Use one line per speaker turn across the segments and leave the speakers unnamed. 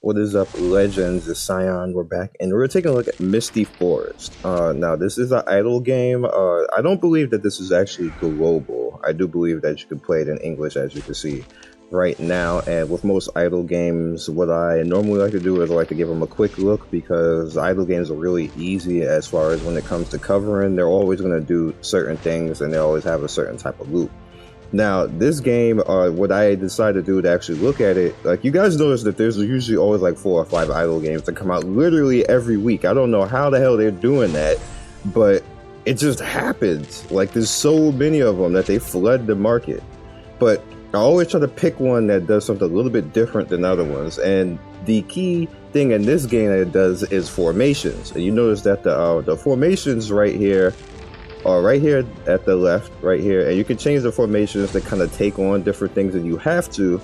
What is up, legends? It's Scion. We're back, and we're taking a look at Misty Forest. Now, this is an idle game. I don't believe that this is actually global. I do believe that you can play it in English, as you can see right now. And with most idle games, what I normally like to do is I like to give them a quick look, because idle games are really easy as far as when it comes to covering. They're always going to do certain things, and they always have a certain type of loop. Now, this game, what I decided to do to actually look at it, like, you guys notice that there's usually always like 4 or 5 idle games that come out literally every week. I don't know how the hell they're doing that, but it just happens. Like, there's so many of them that they flood the market. But I always try to pick one that does something a little bit different than other ones. And the key thing in this game that it does is formations. And you notice that the formations right here are right here at the left, right here, and you can change the formations to kind of take on different things, and you have to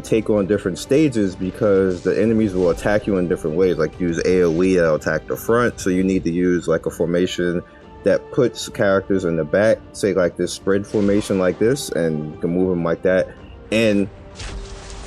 take on different stages, because the enemies will attack you in different ways. Like, use AoE that'll attack the front, so you need to use like a formation that puts characters in the back, say like this spread formation like this, and you can move them like that. And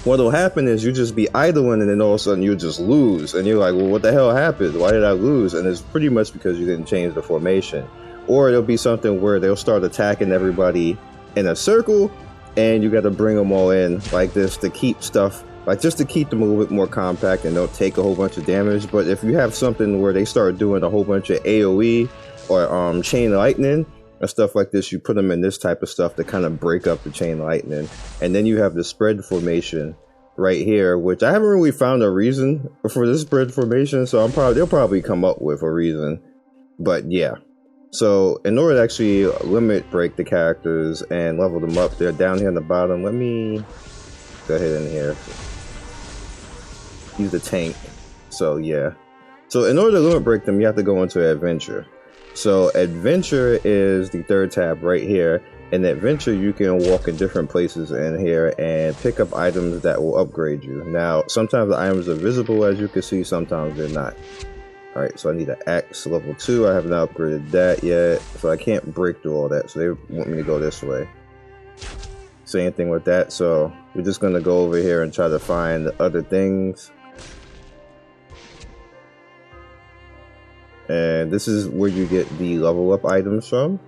what'll happen is you just be idling, and then all of a sudden you just lose, and you're like, well, what the hell happened? Why did I lose? And it's pretty much because you didn't change the formation. Or it'll be something where they'll start attacking everybody in a circle, and you got to bring them all in like this to keep stuff, like just to keep them a little bit more compact and don't take a whole bunch of damage. But if you have something where they start doing a whole bunch of AoE or chain lightning and stuff like this, you put them in this type of stuff to kind of break up the chain lightning. And then you have the spread formation right here, which I haven't really found a reason for this spread formation, so they'll probably come up with a reason. But yeah. So in order to actually limit break the characters and level them up, they're down here on the bottom. Let me go ahead in here. Use the tank. So yeah. So in order to limit break them, you have to go into adventure. So adventure is the third tab right here. In adventure, you can walk in different places in here and pick up items that will upgrade you. Now, sometimes the items are visible, as you can see, sometimes they're not. Alright, so I need an axe level 2. I have not upgraded that yet, so I can't break through all that, so they want me to go this way. Same thing with that, so we're just going to go over here and try to find the other things. And this is where you get the level up items from.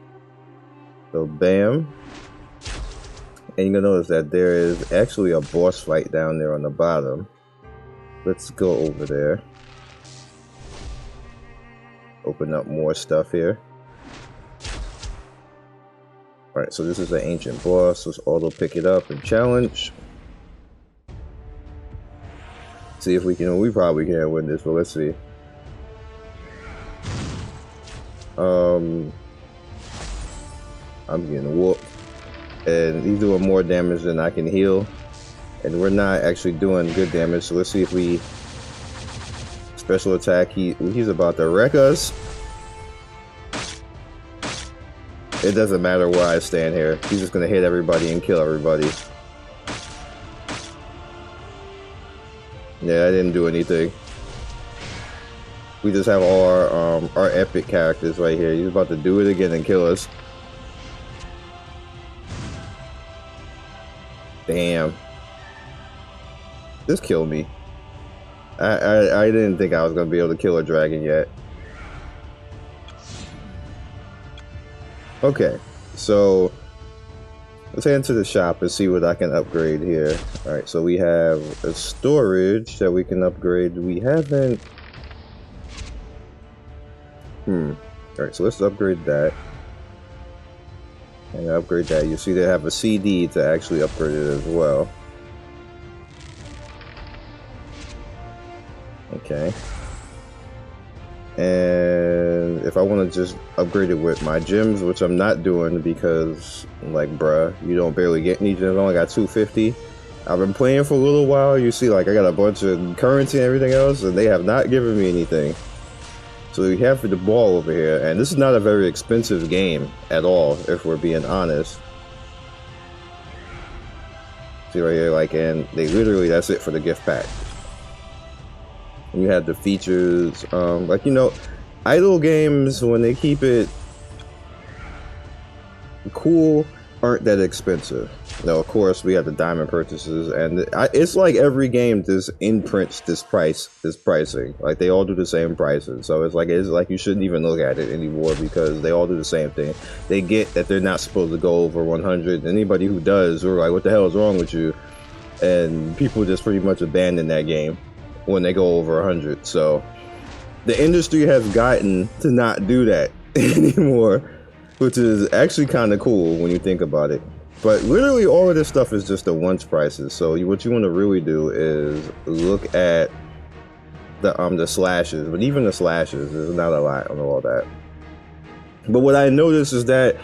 So bam. And you're going to notice that there is actually a boss fight down there on the bottom. Let's go over there. Open up more stuff here. Alright, so this is an ancient boss. Let's auto pick it up and challenge. See if we can. We probably can't win this, but let's see. I'm getting whooped, and he's doing more damage than I can heal, and we're not actually doing good damage. So let's see if we special attack. He's about to wreck us. It doesn't matter where I stand here. He's just gonna hit everybody and kill everybody. Yeah, I didn't do anything. We just have all our epic characters right here. He's about to do it again and kill us. Damn. This killed me. I didn't think I was gonna be able to kill a dragon yet. Okay, so let's head into the shop and see what I can upgrade here. Alright, so we have a storage that we can upgrade. We haven't... Alright, so let's upgrade that. And upgrade that. You see they have a CD to actually upgrade it as well. Okay. And if I want to just upgrade it with my gems, which I'm not doing because, like, bruh, you don't barely get any gems. I only got 250. I've been playing for a little while. You see, like, I got a bunch of currency and everything else, and they have not given me anything. So we have the ball over here, and this is not a very expensive game at all, if we're being honest. See right here, like, and they literally, that's it for the gift pack. And you have the features, like, you know, idle games, when they keep it cool aren't that expensive. Of course, we have the diamond purchases, and it's like every game just imprints this pricing. Like they all do the same prices, so it's like you shouldn't even look at it anymore because they all do the same thing. They get that they're not supposed to go over 100. Anybody who does, we're like, what the hell is wrong with you? And people just pretty much abandon that game when they go over 100. So the industry has gotten to not do that anymore, which is actually kind of cool when you think about it. But literally all of this stuff is just the once prices. So what you want to really do is look at the slashes. But even the slashes, there's not a lot on all that. But what I noticed is that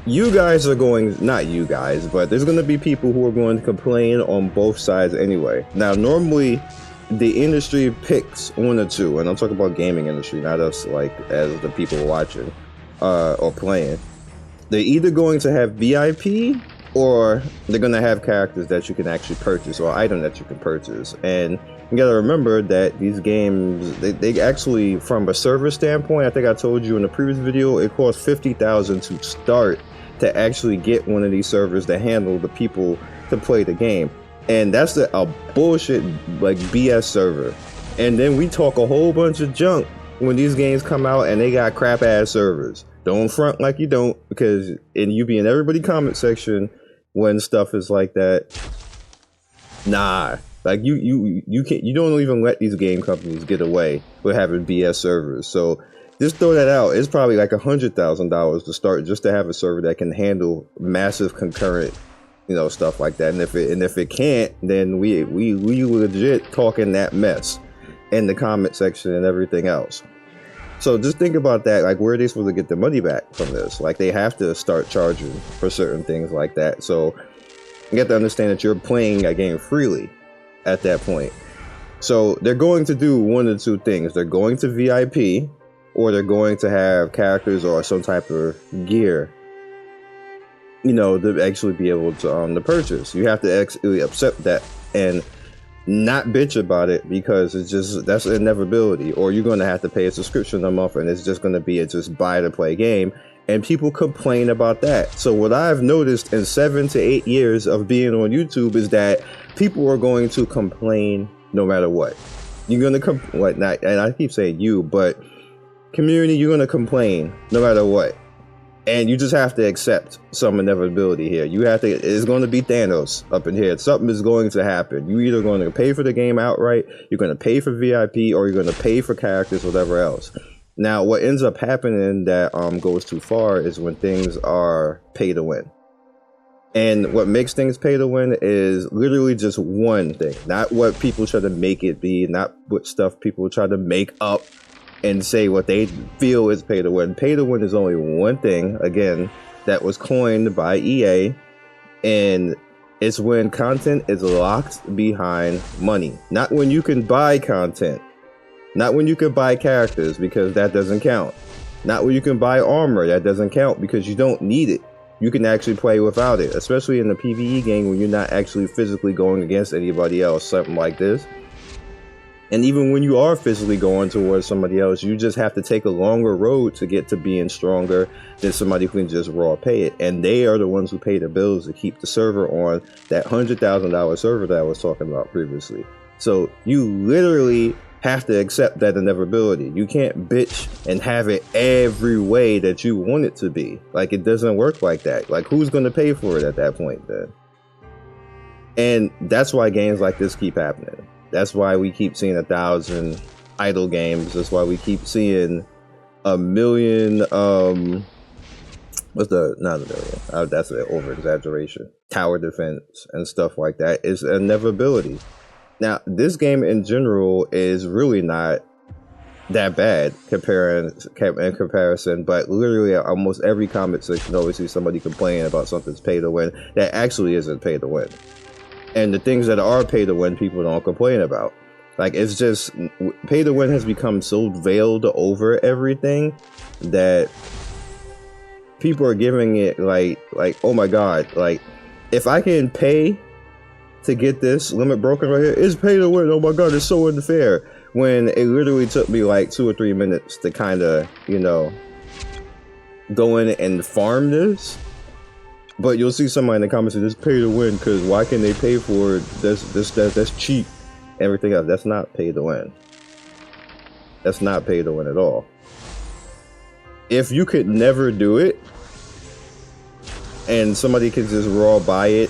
you guys are going, not you guys, but there's going to be people who are going to complain on both sides anyway. Now, normally the industry picks one or two, and I'm talking about gaming industry, not us like as the people watching or playing. They're either going to have VIP or they're going to have characters that you can actually purchase or item that you can purchase. And you got to remember that these games, they actually, from a server standpoint, I think I told you in the previous video, it costs $50,000 to start to actually get one of these servers to handle the people to play the game. And that's a bullshit, like BS server. And then we talk a whole bunch of junk when these games come out and they got crap ass servers. Don't front like you don't, because you be in everybody comment section when stuff is like that. Nah, like you don't even let these game companies get away with having BS servers. So just throw that out. It's probably like $100,000 to start just to have a server that can handle massive concurrent, stuff like that. And if it can't, then we legit talking that mess in the comment section and everything else. So just think about that. Like, where are they supposed to get the money back from this? Like, they have to start charging for certain things like that. So you have to understand that you're playing a game freely at that point. So they're going to do one of two things. They're going to VIP, or they're going to have characters or some type of gear, to actually be able to purchase. You have to actually accept that and not bitch about it, because that's an inevitability. Or you're going to have to pay a subscription a month, and it's just going to be a just buy to play game, and people complain about that. So what I've noticed in 7 to 8 years of being on YouTube is that people are going to complain no matter what. You're going to and I keep saying you, but community, you're going to complain no matter what. And you just have to accept some inevitability here. It's going to be Thanos up in here. Something is going to happen. You're either going to pay for the game outright, you're going to pay for VIP, or you're going to pay for characters, whatever else. Now, what ends up happening that goes too far is when things are pay to win. And what makes things pay to win is literally just one thing. Not what people try to make it be, not what stuff people try to make up and say what they feel is pay to win. Pay to win is only one thing, again, that was coined by EA, and it's when content is locked behind money. Not when you can buy content. Not when you can buy characters, because that doesn't count. Not when you can buy armor, that doesn't count, because you don't need it. You can actually play without it, especially in the PvE game when you're not actually physically going against anybody else, something like this. And even when you are physically going towards somebody else, you just have to take a longer road to get to being stronger than somebody who can just raw pay it. And they are the ones who pay the bills to keep the server on that $100,000 server that I was talking about previously. So you literally have to accept that inevitability. You can't bitch and have it every way that you want it to be. Like, it doesn't work like that. Like, who's going to pay for it at that point then? And that's why games like this keep happening. That's why we keep seeing 1,000 idle games. That's why we keep seeing a million, not a million, that's an over-exaggeration, tower defense and stuff like that. It's an inevitability. Now, this game in general is really not that bad in comparison, but literally almost every comment section always see somebody complaining about something's pay to win that actually isn't pay to win. And the things that are pay to win, people don't complain about. Like, it's just, pay to win has become so veiled over everything that people are giving it like, oh my God, like, if I can pay to get this limit broken right here, it's pay to win. Oh my God, it's so unfair. When it literally took me like 2 or 3 minutes to kind of, go in and farm this. But you'll see somebody in the comments say, "Just pay to win," because why can they pay for it? That's cheap. Everything else, that's not pay to win. That's not pay to win at all. If you could never do it, and somebody can just raw buy it,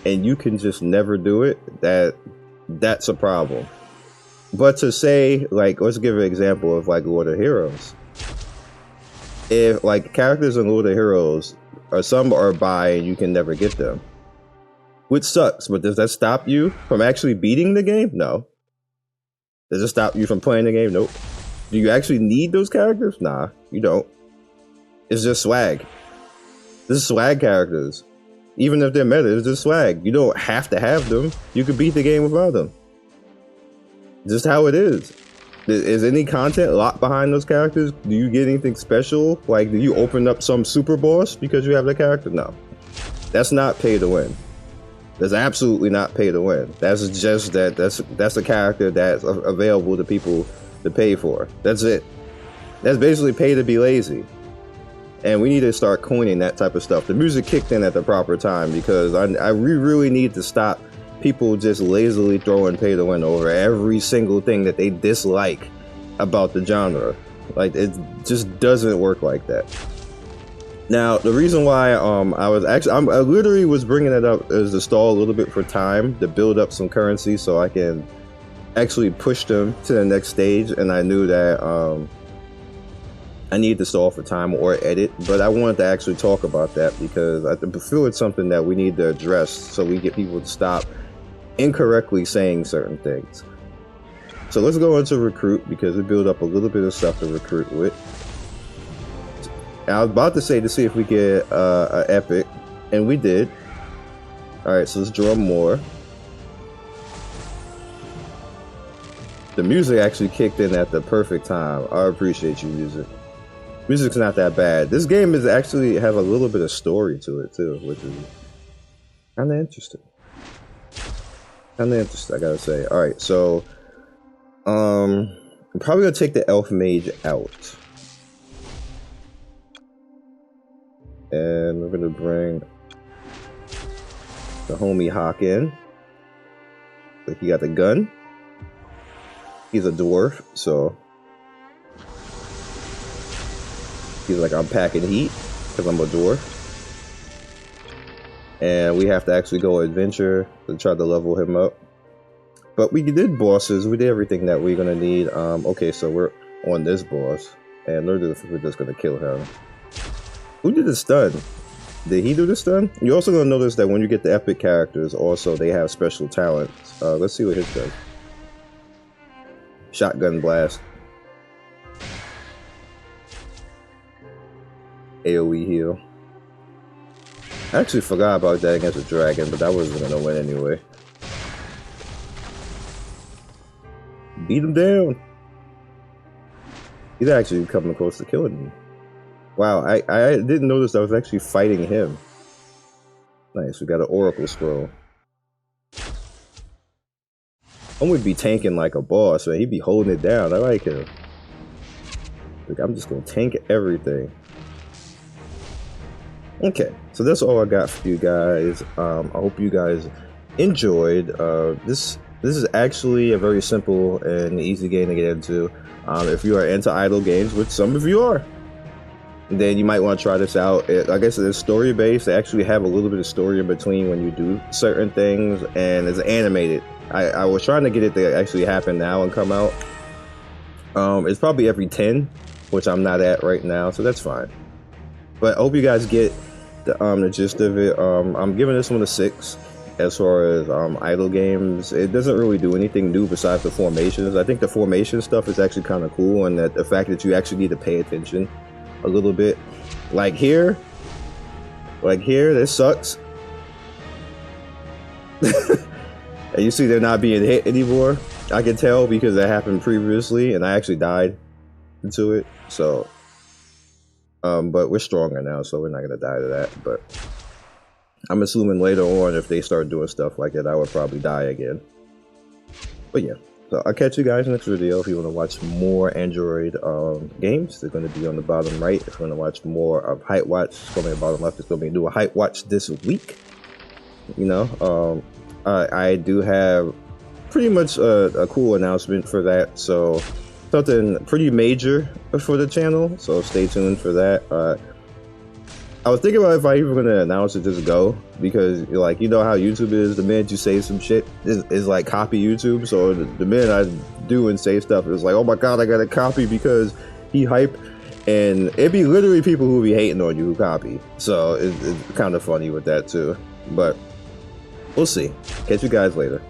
and you can just never do it, that's a problem. But to say, like, let's give an example of like Lord of Heroes. If like characters in Lord of Heroes, or some are buy and you can never get them, which sucks. But does that stop you from actually beating the game? No. Does it stop you from playing the game? Nope. Do you actually need those characters? Nah, you don't. It's just swag. This is swag characters. Even if they're meta, it's just swag. You don't have to have them. You could beat the game without them. Just how it is. Is any content locked behind those characters? Do you get anything special? Like, do you open up some super boss because you have the character? No. That's not pay to win. That's absolutely not pay to win. That's just that's a character that's available to people to pay for. That's it. That's basically pay to be lazy. And we need to start coining that type of stuff. The music kicked in at the proper time because we really need to stop people just lazily throwing pay to win over every single thing that they dislike about the genre. Like, it just doesn't work like that. Now, the reason why I literally was bringing it up is to stall a little bit for time to build up some currency so I can actually push them to the next stage. And I knew that I need to stall for time or edit, but I wanted to actually talk about that because I feel it's something that we need to address so we get people to stop incorrectly saying certain things. So let's go into recruit because we build up a little bit of stuff to recruit with. I was about to say to see if we get an epic, and we did. All right, so let's draw more. The music actually kicked in at the perfect time. I appreciate you, music. Music's not that bad. This game is actually have a little bit of story to it too, which is kind of interesting. I gotta say. All right, so I'm probably gonna take the elf mage out, and we're gonna bring the homie Hawk in. Like, he got the gun. He's a dwarf, so he's like, I'm packing heat because I'm a dwarf. And we have to actually go adventure to try to level him up. But we did bosses. We did everything that we're going to need. Okay, so we're on this boss. And we're just going to kill him. Who did the stun? Did he do the stun? You're also going to notice that when you get the epic characters, also, they have special talents. Let's see what his does. Shotgun blast. AoE heal. I actually forgot about that against a dragon, but that wasn't gonna win anyway. Beat him down. He's actually coming close to killing me. Wow, I didn't notice I was actually fighting him. Nice, we got an oracle scroll. I'm gonna be tanking like a boss, man. He'd be holding it down. I like him. Like, I'm just gonna tank everything. Okay, so that's all I got for you guys. I hope you guys enjoyed. This is actually a very simple and easy game to get into. If you are into idle games, which some of you are, then you might want to try this out. I guess it's story based. They actually have a little bit of story in between when you do certain things, and it's animated. I was trying to get it to actually happen now and come out. It's probably every 10, which I'm not at right now, so that's fine. But I hope you guys get the gist of it. I'm giving this one a 6 as far as idle games. It doesn't really do anything new besides the formations. I think the formation stuff is actually kind of cool, and that the fact that you actually need to pay attention a little bit. Like here, this sucks. And you see they're not being hit anymore. I can tell because that happened previously, and I actually died into it. So but we're stronger now, so we're not gonna die to that. But I'm assuming later on, if they start doing stuff like that, I would probably die again. But yeah, So I'll catch you guys next video. If you want to watch more Android games, they're going to be on the bottom right. If you want to watch more of Height Watch, it's going to be on the bottom left. It's going to be do a Height Watch this week. You know, I do have pretty much a cool announcement for that. So something pretty major for the channel. So stay tuned for that. I was thinking about if I even gonna announce it, just go, because like, you know how YouTube is, the minute you say some shit is like copy YouTube. So the minute I do and say stuff, it's like, oh my god, I got to copy because he hype, and it'd be literally people who be hating on you who copy. So it's kind of funny with that too, but we'll see. Catch you guys later.